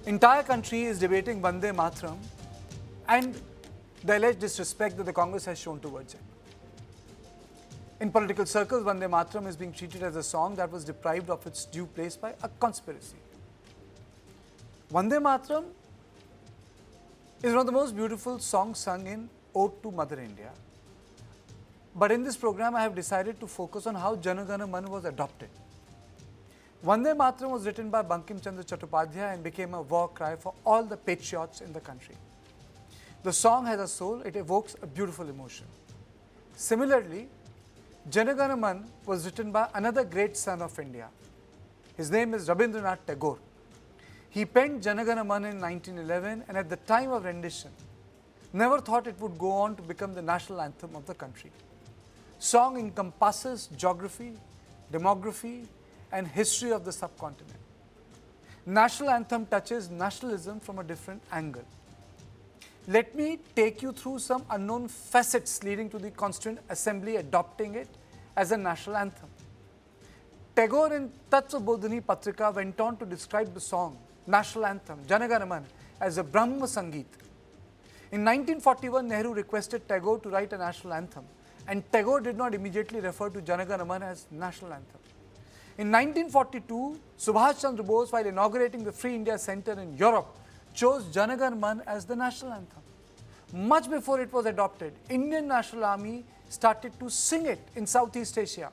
Entire country is debating Vande Mataram and the alleged disrespect that the Congress has shown towards it. In political circles, Vande Mataram is being treated as a song that was deprived of its due place by a conspiracy. Vande Mataram is one of the most beautiful songs sung in Ode to Mother India. But in this program, I have decided to focus on how Jana Gana Mana was adopted. Vande Mataram was written by Bankim Chandra Chattopadhyay and became a war cry for all the patriots in the country. The song has a soul, it evokes a beautiful emotion. Similarly, Jana Gana Mana was written by another great son of India. His name is Rabindranath Tagore. He penned Jana Gana Mana in 1911 and at the time of rendition, never thought it would go on to become the national anthem of the country. Song encompasses geography, demography, and history of the subcontinent. National anthem touches nationalism from a different angle. Let me take you through some unknown facets leading to the Constituent Assembly adopting it as a national anthem. Tagore in Tatsubodhini Patrika went on to describe the song, national anthem, Jana Gana Mana, as a Brahma Sangeet. In 1941, Nehru requested Tagore to write a national anthem, and Tagore did not immediately refer to Jana Gana Mana as national anthem. In 1942, Subhas Chandra Bose, while inaugurating the Free India Centre in Europe, chose Jana Gana Mana as the national anthem. Much before it was adopted, Indian National Army started to sing it in Southeast Asia.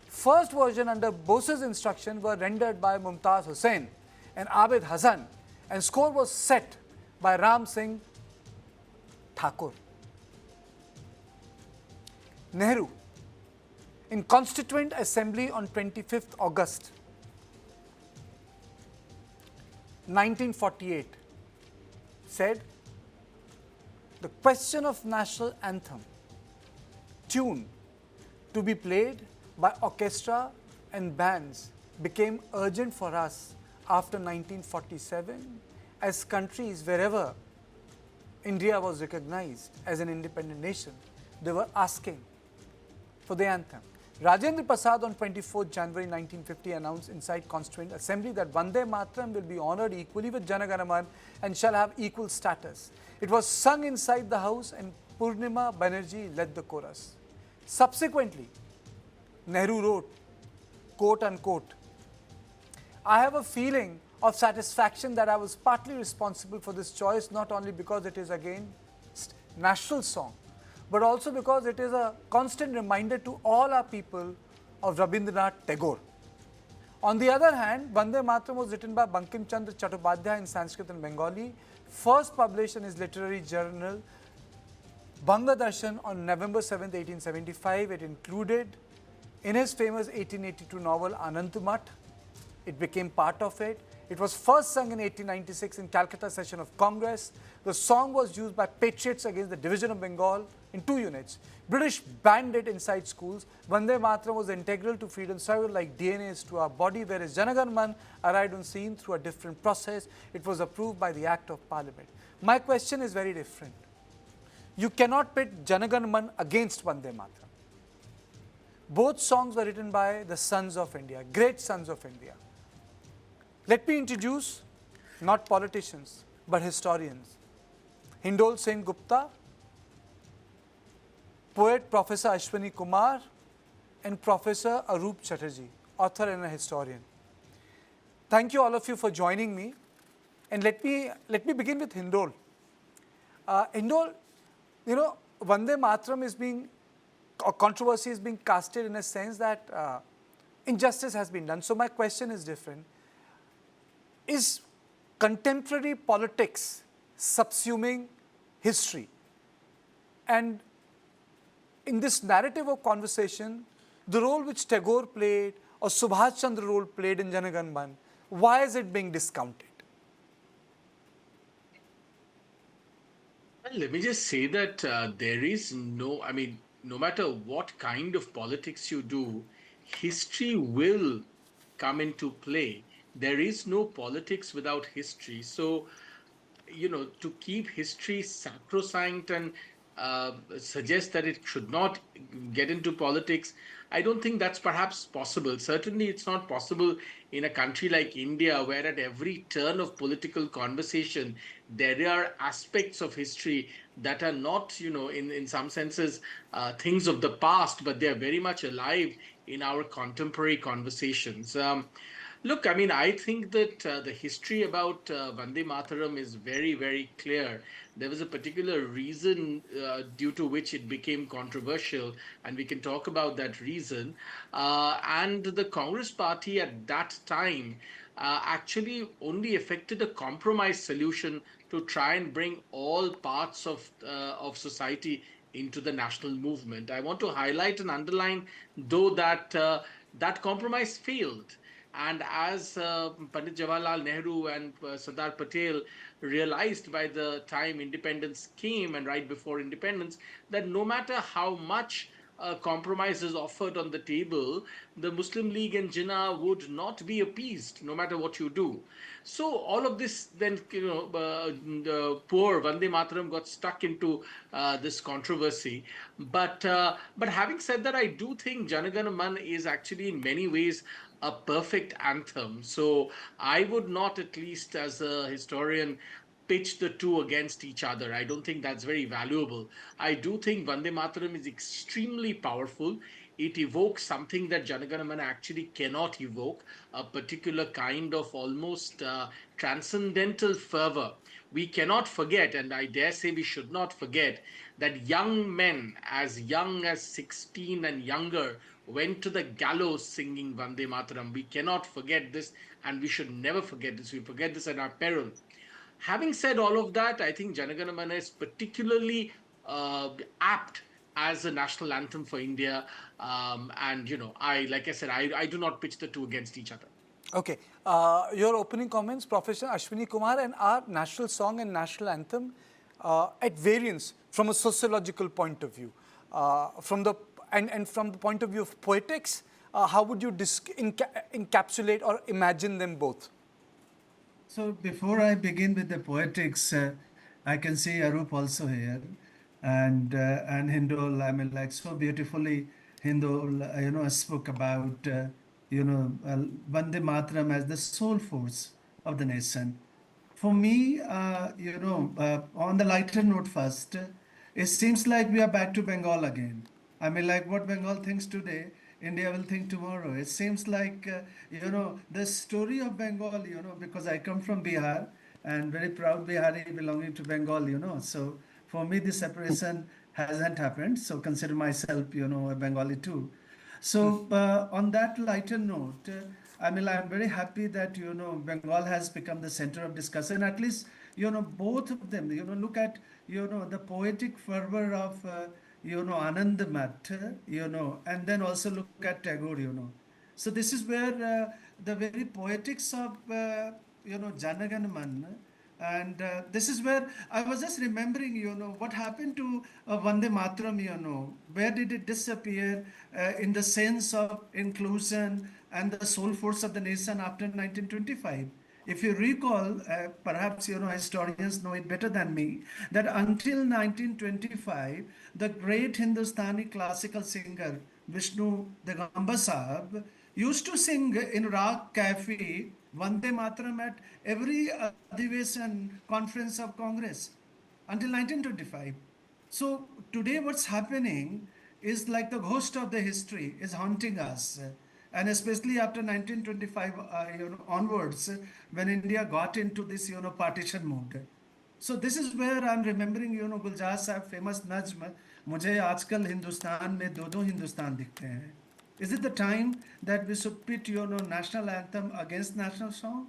First version under Bose's instruction were rendered by Mumtaz Hussain and Abid Hassan, and score was set by Ram Singh Thakur. Nehru, in Constituent Assembly on 25th August 1948, said, the question of national anthem, tune to be played by orchestra and bands became urgent for us after 1947 as countries wherever India was recognized as an independent nation, they were asking for the anthem. Rajendra Prasad on 24 January 1950 announced inside Constituent Assembly that Vande Mataram will be honoured equally with Jana Gana Mana and shall have equal status. It was sung inside the house and Purnima Banerjee led the chorus. Subsequently, Nehru wrote, quote unquote, I have a feeling of satisfaction that I was partly responsible for this choice, not only because it is against national song, but also because it is a constant reminder to all our people of Rabindranath Tagore. On the other hand, Vande Mataram was written by Bankim Chandra Chattopadhyay in Sanskrit and Bengali, first published in his literary journal Bangadarshan on November 7, 1875. It included in his famous 1882 novel Anantumat. It became part of it. It was first sung in 1896 in Calcutta session of Congress. The song was used by patriots against the division of Bengal in 2 units. British banned it inside schools. Vande Mataram was integral to freedom struggle like DNA is to our body, whereas Jana Gana Mana arrived on scene through a different process. It was approved by the Act of Parliament. My question is very different. You cannot pit Jana Gana Mana against Vande Mataram. Both songs were written by the sons of India, great sons of India. Let me introduce not politicians, but historians. Hindol Sen Gupta, poet Professor Ashwini Kumar, and Professor Arup Chatterjee, author and a historian. Thank you all of you for joining me. And let me begin with Hindol. Hindol, Vande Mataram is being, or controversy is being casted in a sense that injustice has been done. So my question is different. Is contemporary politics subsuming history? And in this narrative of conversation, the role which Tagore played or Subhas Chandra role played in Jana Gana Mana, why is it being discounted? Well, let me just say that there is no matter what kind of politics you do, history will come into play. There is no politics without history. So, to keep history sacrosanct and suggest that it should not get into politics, I don't think that's perhaps possible. Certainly, it's not possible in a country like India, where at every turn of political conversation, there are aspects of history that are not, in some senses, things of the past, but they are very much alive in our contemporary conversations. Look, I mean, I think that the history about Vande Mataram is very, very clear. There was a particular reason due to which it became controversial, and we can talk about that reason. And the Congress party at that time actually only effected a compromise solution to try and bring all parts of society into the national movement. I want to highlight and underline, though, that that compromise failed. And as Pandit Jawaharlal Nehru and Sardar Patel realized by the time independence came and right before independence, that no matter how much compromises offered on the table, the Muslim League and Jinnah would not be appeased, no matter what you do. So all of this, then, the poor Vande Mataram got stuck into this controversy. But having said that, I do think Jana Gana Mana is actually in many ways a perfect anthem. So I would not, at least as a historian, pitch the two against each other. I don't think that's very valuable. I do think Vande Mataram is extremely powerful. It evokes something that Jana Gana Mana actually cannot evoke, a particular kind of almost transcendental fervor. We cannot forget, and I dare say we should not forget, that young men as young as 16 and younger went to the gallows singing Vande Mataram. We cannot forget this, and we should never forget this. We forget this at our peril. Having said all of that, I think Jana Gana Mana is particularly apt as a national anthem for India. And like I said, I do not pitch the two against each other. Okay. Your opening comments, Professor Ashwini Kumar, and our national song and national anthem at variance from a sociological point of view. From the point of view of poetics, how would you encapsulate or imagine them both? So before I begin with the poetics, I can see Arup also here, and Hindol. I mean, like so beautifully, Hindol, spoke about Vande Mataram as the soul force of the nation. For me, on the lighter note first, it seems like we are back to Bengal again. I mean, like what Bengal thinks today, India will think tomorrow. It seems like, the story of Bengal, because I come from Bihar and very proud Bihari belonging to Bengal, So for me, the separation hasn't happened. So consider myself, a Bengali too. So on that lighter note, I mean, I'm very happy that Bengal has become the center of discussion. At least both of them. Look at the poetic fervor of Anand Math, and then also look at Tagore. So this is where the very poetics of Jana Gana Mana, and this is where I was just remembering, what happened to Vande Mataram, where did it disappear in the sense of inclusion and the soul force of the nation after 1925? If you recall, perhaps historians know it better than me, that until 1925, the great Hindustani classical singer Vishnu Digamba Sahab used to sing in Rag Cafe Vande Mataram at every Adhivation conference of Congress until 1925. So today what's happening is like the ghost of the history is haunting us. And especially after 1925 onwards, when India got into this partition mode. So this is where I'm remembering Guljar Sahib famous Najm, मुझे आजकल हिंदुस्तान में दो हिंदुस्तान दिखते हैं. Is it the time that we should pit national anthem against national song,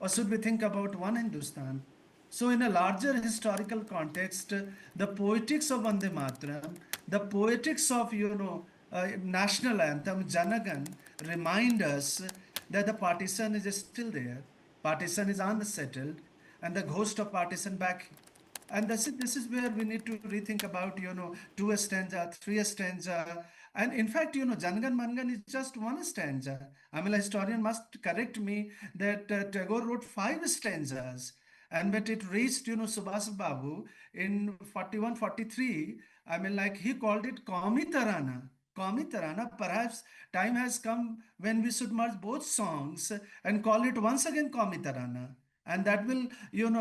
or should we think about one Hindustan? So in a larger historical context, the poetics of Vande Mataram, the poetics of national anthem Janagan remind us that the partition is still there, partition is unsettled, and the ghost of partition back. And this is where we need to rethink about two stanza, three stanza, and in fact Jangan Mangan is just one stanza. I mean, a historian must correct me that Tagore wrote 5 stanzas. And when it reached, Subhas Babu in 41, 43, I mean, like he called it Qaumi Tarana. Qaumi Tarana, perhaps time has come when we should merge both songs and call it once again Qaumi Tarana. And that will,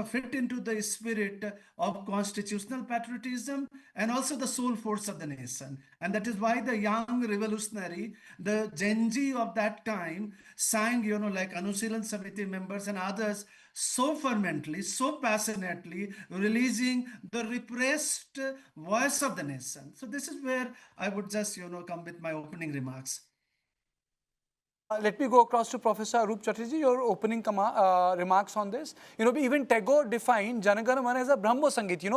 fit into the spirit of constitutional patriotism and also the soul force of the nation. And that is why the young revolutionary, the Gen Z of that time, sang, like Anusilan Samiti members and others, so fervently, so passionately, releasing the repressed voice of the nation. So this is where I would just, come with my opening remarks. Let me go across to Professor Arup Chatterjee, your opening remarks on this. Even Tagore defined Jana Gana Mana as a Brahmo Sangit.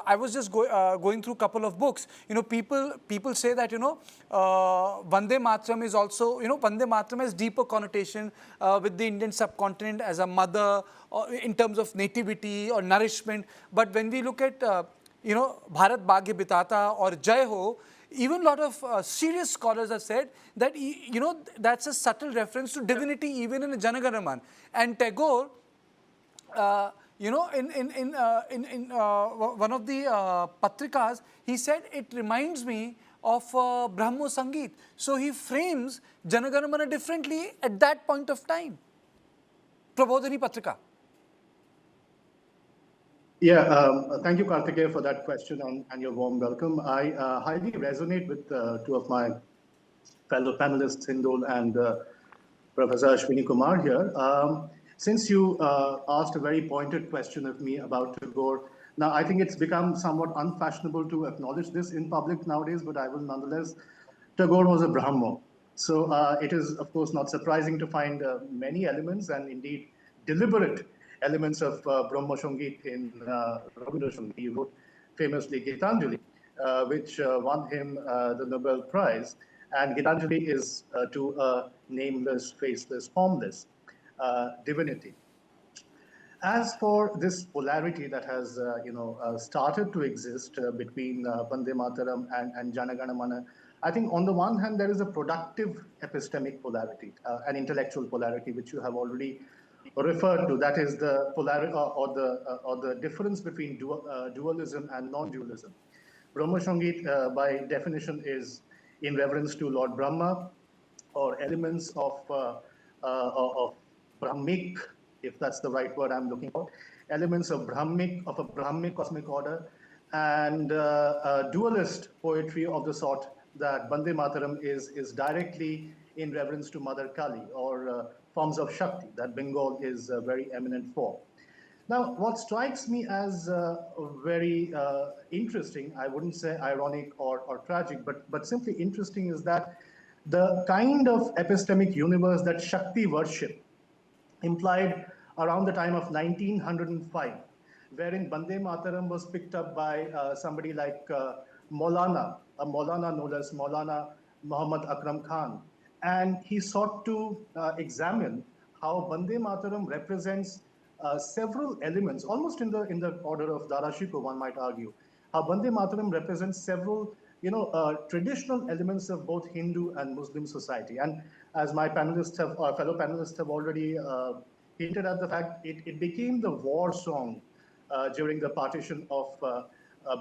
I was just going through a couple of books. People say that, Vande Mataram is also, Vande Mataram has deeper connotation with the Indian subcontinent as a mother, or in terms of nativity or nourishment. But when we look at, Bharat Bhagya Bitata or Jai Ho, even a lot of serious scholars have said that, that's a subtle reference to divinity even in Jana Gana Mana. And Tagore, in one of the patrikas, he said, it reminds me of Brahmo Sangeet. So he frames Jana Gana Mana differently at that point of time. Prabodhani Patrika. Yeah, thank you, Karthikeya, for that question and your warm welcome. I highly resonate with two of my fellow panelists, Hindol and Professor Ashwini Kumar here. Since you asked a very pointed question of me about Tagore, now I think it's become somewhat unfashionable to acknowledge this in public nowadays, but I will nonetheless. Tagore was a Brahmo. So it is, of course, not surprising to find many elements and indeed deliberate elements of Brahmo Sangeet in Rabindranath Tagore. He wrote famously Gitanjali, which won him the Nobel Prize. And Gitanjali is to a nameless, faceless, formless divinity. As for this polarity that has, started to exist between Vande Mataram and Jana Gana Mana, I think on the one hand there is a productive epistemic polarity, an intellectual polarity, which you have already referred to. That is the polarity or the difference between dualism and non-dualism. Brahma Sangeet, by definition, is in reverence to Lord Brahma, or elements of Brahmic, if that's the right word I'm looking for, elements of a Brahmic cosmic order, and dualist poetry of the sort that Vande Mataram is directly in reverence to Mother Kali, or forms of Shakti that Bengal is very eminent for. Now, what strikes me as very interesting, I wouldn't say ironic or tragic, but simply interesting, is that the kind of epistemic universe that Shakti worship implied around the time of 1905, wherein Vande Mataram was picked up by somebody like Maulana no less, Maulana Muhammad Akram Khan. And he sought to examine how Vande Mataram represents several elements, almost in the order of Darashiko, one might argue, how Vande Mataram represents several traditional elements of both Hindu and Muslim society. And as my fellow panelists have already hinted at the fact, it became the war song during the partition of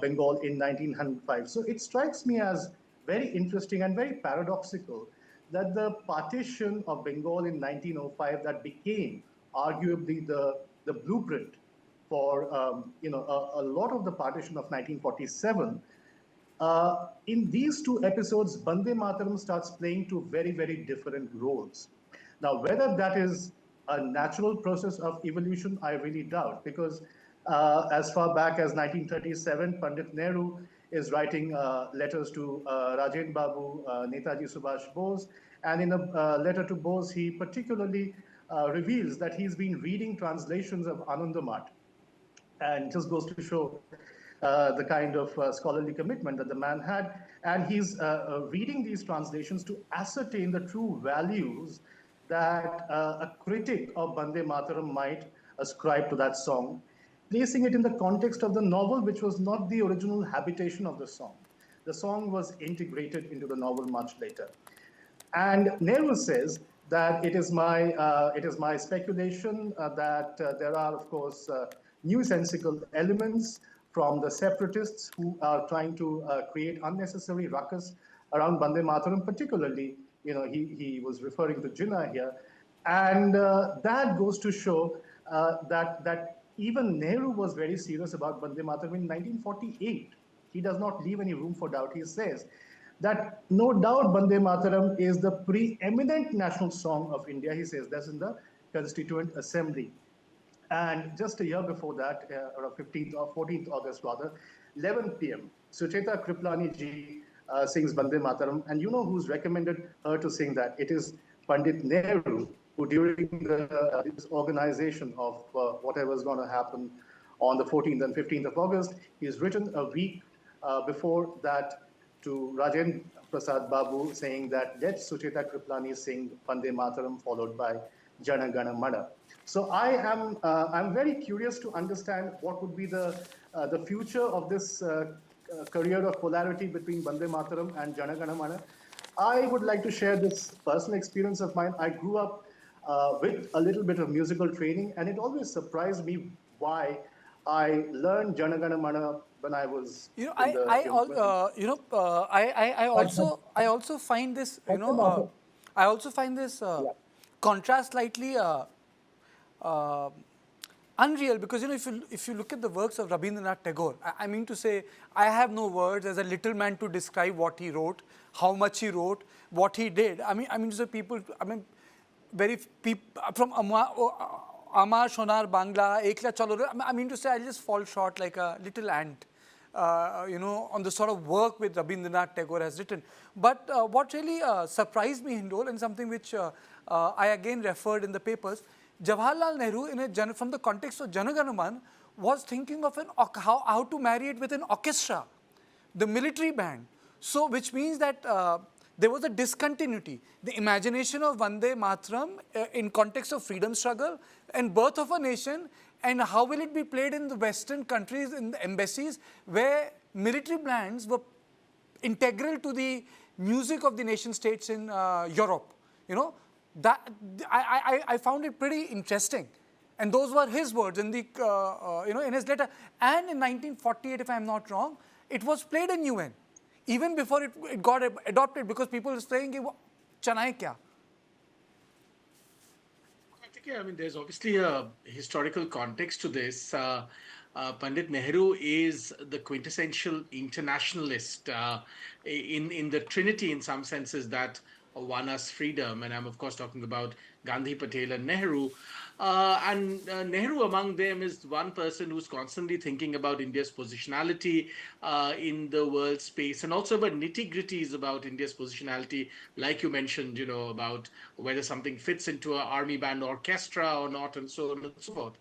Bengal in 1905. So it strikes me as very interesting and very paradoxical that the partition of Bengal in 1905, that became arguably the blueprint for a lot of the partition of 1947. In these two episodes, Vande Mataram starts playing two very, very different roles. Now, whether that is a natural process of evolution, I really doubt, because as far back as 1937, Pandit Nehru is writing letters to Rajendra Babu, Netaji Subhash Bose, and in a letter to Bose, he particularly reveals that he's been reading translations of Anandamath, and just goes to show the kind of scholarly commitment that the man had. And he's reading these translations to ascertain the true values that a critic of Vande Mataram might ascribe to that song, placing it in the context of the novel, which was not the original habitation of the song. The song was integrated into the novel much later. And Nehru says that it is my speculation that there are, of course, newsensical elements from the separatists who are trying to create unnecessary ruckus around Bande Mataram, particularly, he was referring to Jinnah here, and that goes to show that even Nehru was very serious about Bande Mataram in 1948. He does not leave any room for doubt. He says that no doubt Bande Mataram is the preeminent national song of India. He says that's in the Constituent Assembly. And just a year before that, around 15th or 14th August rather, 11 p.m., Sucheta Kriplani ji sings Bande Mataram. And you know who's recommended her to sing that? It is Pandit Nehru, who during this organization of whatever is going to happen on the 14th and 15th of August, he's written a week before that to Rajendra Prasad Babu saying that let Sucheta Kriplani sing Vande Mataram followed by Jana Gana Mana. So I'm very curious to understand what would be the future of this career of polarity between Vande Mataram and Jana Gana Mana. I would like to share this personal experience of mine. I grew up with a little bit of musical training, and it always surprised me why I learned Jana Gana Mana when I was You know, in the I al- I also find this, I also find this contrast slightly uh, unreal, because if you look at the works of Rabindranath Tagore, I mean to say, I have no words as a little man to describe what he wrote, how much he wrote, what he did. I mean to say, people, I mean, very from Amar Shonar Bangla, Ekla Chalo. I mean to say, I just fall short like a little ant. On the sort of work which Rabindranath Tagore has written. But what really surprised me, Hindol, and something which I again referred in the papers, Jawaharlal Nehru, from the context of Jana Gana Mana, was thinking of how to marry it with an orchestra, the military band. So, which means that there was a discontinuity. The imagination of Vande Mataram in context of freedom struggle and birth of a nation, and how will it be played in the Western countries, in the embassies, where military bands were integral to the music of the nation states in Europe. That I found it pretty interesting. And those were his words in the, in his letter. And in 1948, if I'm not wrong, it was played in UN, even before it got adopted, because people were saying, "Chanai kya?" I mean, there's obviously a historical context to this. Pandit Nehru is the quintessential internationalist in the trinity, in some senses, that won us freedom. And I'm, of course, talking about Gandhi, Patel, and Nehru. And Nehru, among them, is one person who's constantly thinking about India's positionality in the world space, and also about nitty-gritties about India's positionality, like you mentioned, about whether something fits into an army band orchestra or not, and so on and so forth.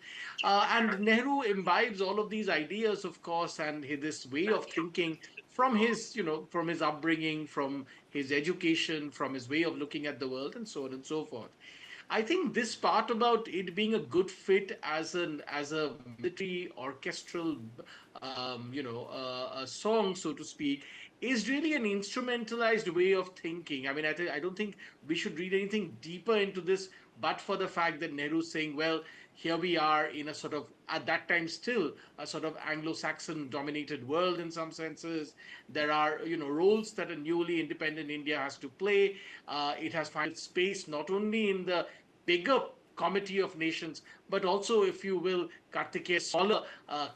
And Nehru imbibes all of these ideas, of course, and this way of thinking from his, from his upbringing, from his education, from his way of looking at the world, and so on and so forth. I think this part about it being a good fit as a military orchestral, a song, so to speak, is really an instrumentalized way of thinking. I mean, I don't think we should read anything deeper into this, but for the fact that Nehru's saying, well, here we are in a sort of, at that time still, a sort of Anglo-Saxon dominated world in some senses. There are, roles that a newly independent India has to play. It has found space not only in the bigger committee of nations, but also, if you will, Kartikeya, smaller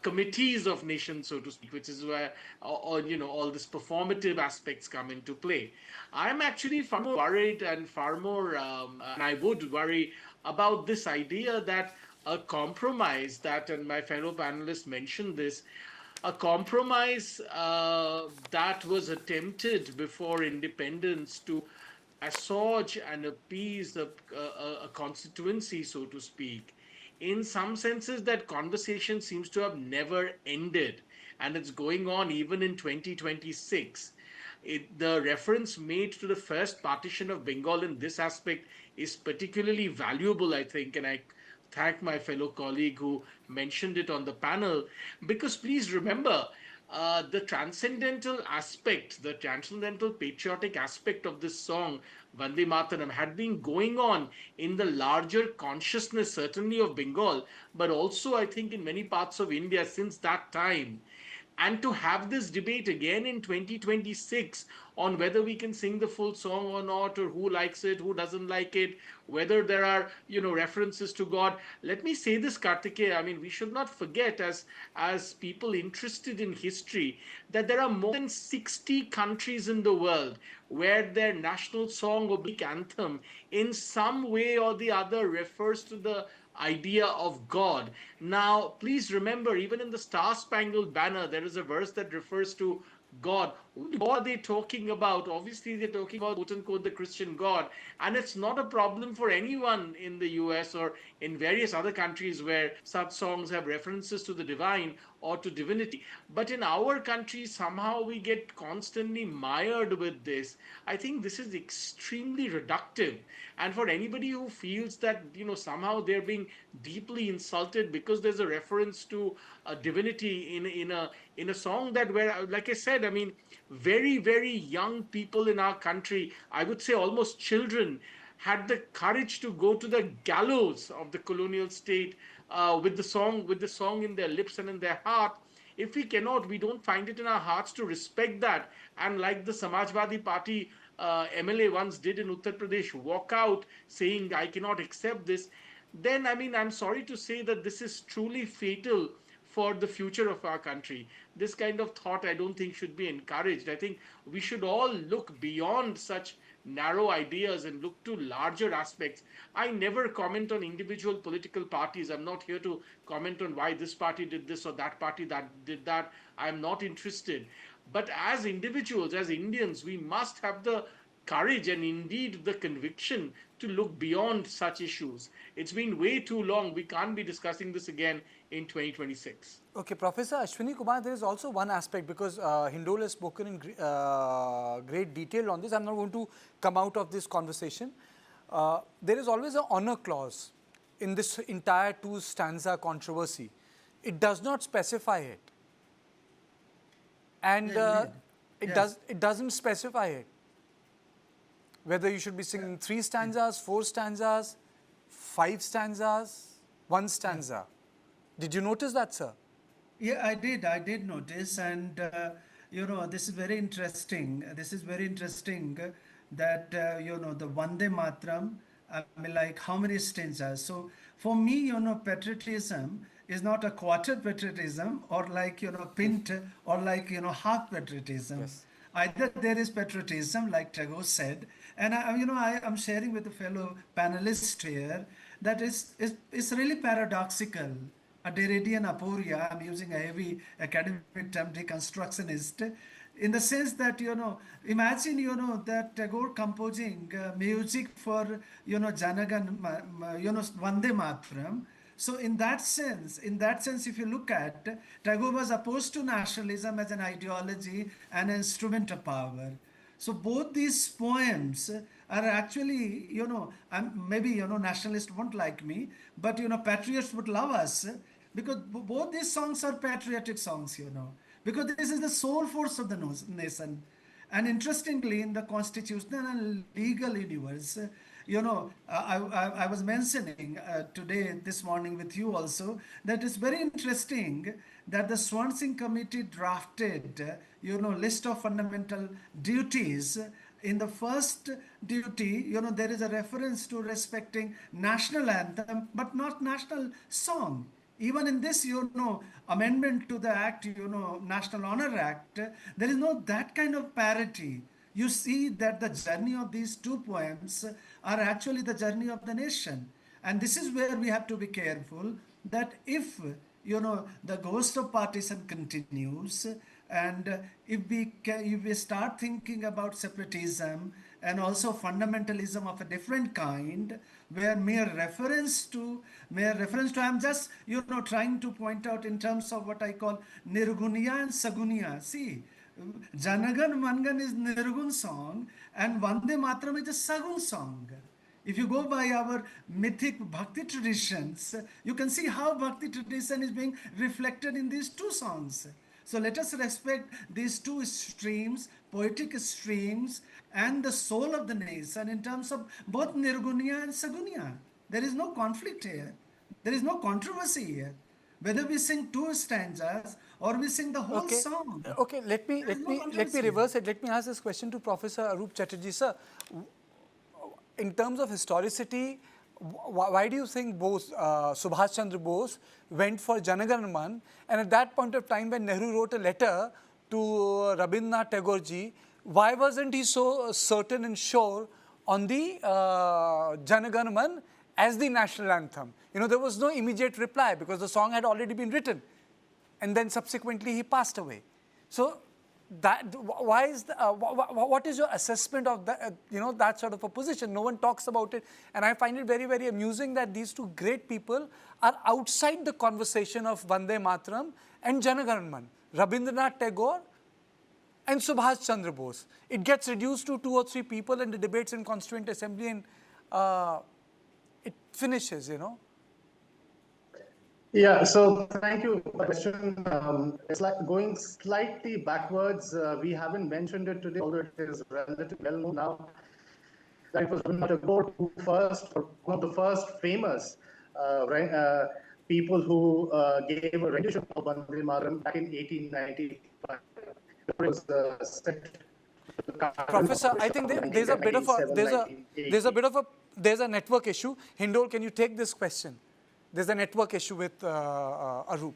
committees of nations, so to speak, which is where all this performative aspects come into play. I'm actually far more worried and far more, and I would worry about this idea that a compromise that, and my fellow panelists mentioned this, a compromise that was attempted before independence to assuage and appease a constituency, so to speak. In some senses, that conversation seems to have never ended, and it's going on even in 2026. The reference made to the first partition of Bengal in this aspect is particularly valuable, I think, and I thank my fellow colleague who mentioned it on the panel, because please remember, the transcendental aspect, the transcendental patriotic aspect of this song, Vande Mataram, had been going on in the larger consciousness, certainly of Bengal, but also I think in many parts of India since that time. And to have this debate again in 2026 on whether we can sing the full song or not, or who likes it, who doesn't like it, whether there are references to God. Let me say this, Kartikeya, I mean, we should not forget, as people interested in history, that there are more than 60 countries in the world where their national song or anthem in some way or the other refers to the idea of God. Now, please remember, even in the Star Spangled Banner, there is a verse that refers to God. What are they talking about? Obviously, they're talking about, quote unquote, the Christian God. And it's not a problem for anyone in the US or in various other countries where such songs have references to the divine or to divinity. But in our country, somehow we get constantly mired with this. I think this is extremely reductive. And for anybody who feels that, somehow they're being deeply insulted because there's a reference to a divinity in a song that, where, like I said, I mean, very, very young people in our country, I would say almost children, had the courage to go to the gallows of the colonial state with the song in their lips and in their heart. If we cannot, we don't find it in our hearts to respect that, and like the Samajwadi Party MLA once did in Uttar Pradesh, walk out saying, I cannot accept this, then, I mean, I'm sorry to say that this is truly fatal for the future of our country. This kind of thought, I don't think, should be encouraged. I think we should all look beyond such narrow ideas and look to larger aspects. I never comment on individual political parties. I'm not here to comment on why this party did this or that party that did that. I'm not interested. But as individuals, as Indians, we must have the courage and indeed the conviction to look beyond such issues. It's been way too long. We can't be discussing this again in 2026. Okay, Professor Ashwini Kumar, there is also one aspect, because Hindol has spoken in great detail on this. I'm not going to come out of this conversation. There is always an honor clause in this entire two stanza controversy. It does not specify it. And it doesn't specify it. Whether you should be singing 3 stanzas, 4 stanzas, 5 stanzas, 1 stanza. Did you notice that, sir? Yeah, I did notice, and this is very interesting. This is very interesting that the Vande Mataram. I mean, like, how many stanzas? So for me, patriotism is not a quarter patriotism, or like pint, or like half patriotism. Yes. Either there is patriotism, like Tagore said, and I am sharing with the fellow panelists here that it's really paradoxical. A Derridian aporia, I'm using a heavy academic term, deconstructionist, in the sense that, imagine, that Tagore composing music for, Jana Gana Vande Mataram. So in that sense, if you look at, Tagore was opposed to nationalism as an ideology and an instrument of power. So both these poems are actually, maybe, nationalists won't like me, but, patriots would love us, because both these songs are patriotic songs, because this is the soul force of the nation. And interestingly, in the constitutional and legal universe, I was mentioning today, this morning with you also, that it's very interesting that the Swansea Committee drafted, list of fundamental duties. In the first duty, there is a reference to respecting national anthem, but not national song. Even in this, amendment to the Act, National Honor Act, there is no that kind of parity. You see that the journey of these two poems are actually the journey of the nation. And this is where we have to be careful that if, the ghost of partition continues, and if we start thinking about separatism and also fundamentalism of a different kind, where mere reference to, I'm just, trying to point out in terms of what I call Nirguniya and Saguniya. See, Janagan Mangan is Nirgun song, and Vande Mataram is a Sagun song. If you go by our mythic Bhakti traditions, you can see how Bhakti tradition is being reflected in these two songs. So let us respect these two streams, poetic streams, and the soul of the nation in terms of both Nirgunya and Sagunya. There is no conflict here. There is no controversy here. Whether we sing two stanzas or we sing the whole Okay. song, Okay, let me there is let no me let me controversy. reverse it. Let me ask this question to Professor Arup Chatterjee, sir. In terms of historicity, why do you think Bose, Subhas Chandra Bose went for Jana Gana Mana, and at that point of time when Nehru wrote a letter to Rabindranath Tagore ji, why wasn't he so certain and sure on the Jana Gana Mana as the national anthem? You know, there was no immediate reply because the song had already been written, and then subsequently he passed away. So that why is the, what is your assessment of that, you know, that sort of a position? No one talks about it, and I find it very, very amusing that these two great people are outside the conversation of Vande Mataram and Jana Gana Mana. Rabindranath Tagore and Subhas Chandra Bose. It gets reduced to 2 or 3 people and the debates in Constituent Assembly, and it finishes, you know. Yeah, so thank you for the question. It's like going slightly backwards. We haven't mentioned it today, although it is relatively well known now, that it was Rabindranath Tagore who first, or one of the first famous people who gave a rendition of Vande Mataram back in 1895. It was set to the current Professor, I think there's a bit of a 1980. there's a network issue. Hindol, can you take this question? There's a network issue with Arup.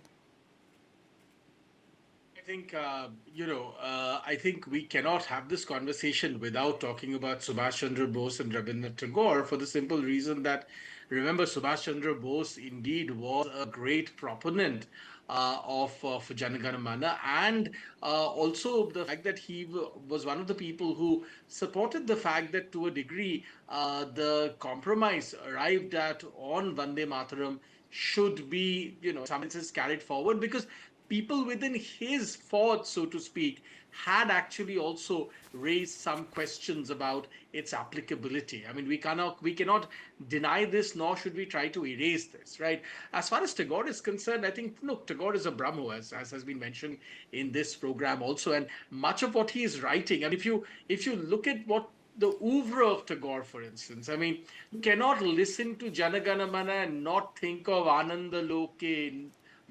I think, I think we cannot have this conversation without talking about Subhash Chandra Bose and Rabindranath Tagore, for the simple reason that, remember, Subhash Chandra Bose indeed was a great proponent of Jana Gana Mana, and also the fact that he was one of the people who supported the fact that, to a degree, the compromise arrived at on Vande Mataram should be, some senses carried forward, because people within his forge, so to speak, had actually also raised some questions about its applicability. I mean, we cannot deny this, nor should we try to erase this, right? As far as Tagore is concerned, I think, look, Tagore is a Brahmo, as has been mentioned in this program also, and much of what he is writing, I mean, if you look at what the oeuvre of Tagore, for instance, I mean, you cannot listen to Jana Gana Mana and not think of Ananda Loke,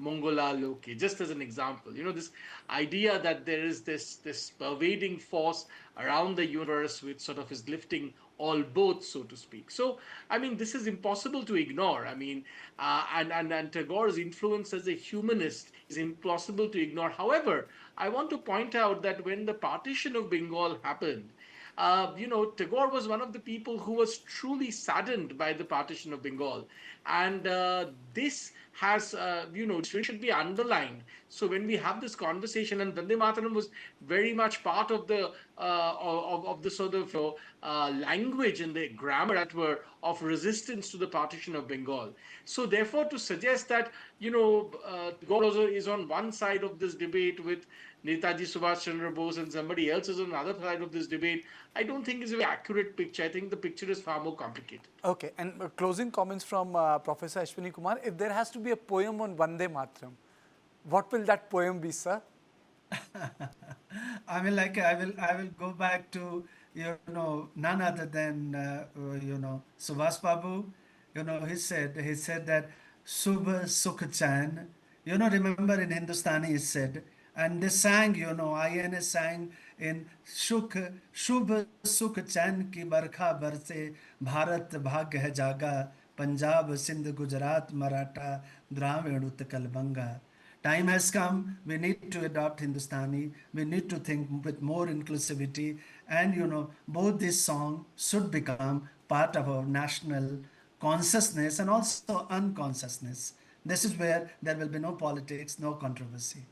Mongola Loki, just as an example. This idea that there is this pervading force around the universe which sort of is lifting all boats, so to speak. So, I mean, this is impossible to ignore. I mean, and Tagore's influence as a humanist is impossible to ignore. However, I want to point out that when the partition of Bengal happened, Tagore was one of the people who was truly saddened by the partition of Bengal. And this has, should be underlined. So when we have this conversation, and Vande Mataram was very much part of the of the sort of language and the grammar that were of resistance to the partition of Bengal. So therefore, to suggest that, Tagore is on one side of this debate with Netaji Subhash Chandra Bose and somebody else is on the other side of this debate, I don't think is a very accurate picture. I think the picture is far more complicated. Okay, and closing comments from Professor Ashwini Kumar. If there has to be a poem on Vande Mataram, what will that poem be, sir? I mean, like I will go back to none other than Subhas Babu. He said that Subh Sukh Chan. Remember in Hindustani he said, and they sang. INS sang in Shubh Sukh Chan ki barkha barse, Bharat bhagya hai jaga, Punjab Sindh Gujarat Maratha Dravin Utkal Banga. Time has come. We need to adopt Hindustani. We need to think with more inclusivity. And both these songs should become part of our national consciousness and also unconsciousness. This is where there will be no politics, no controversy.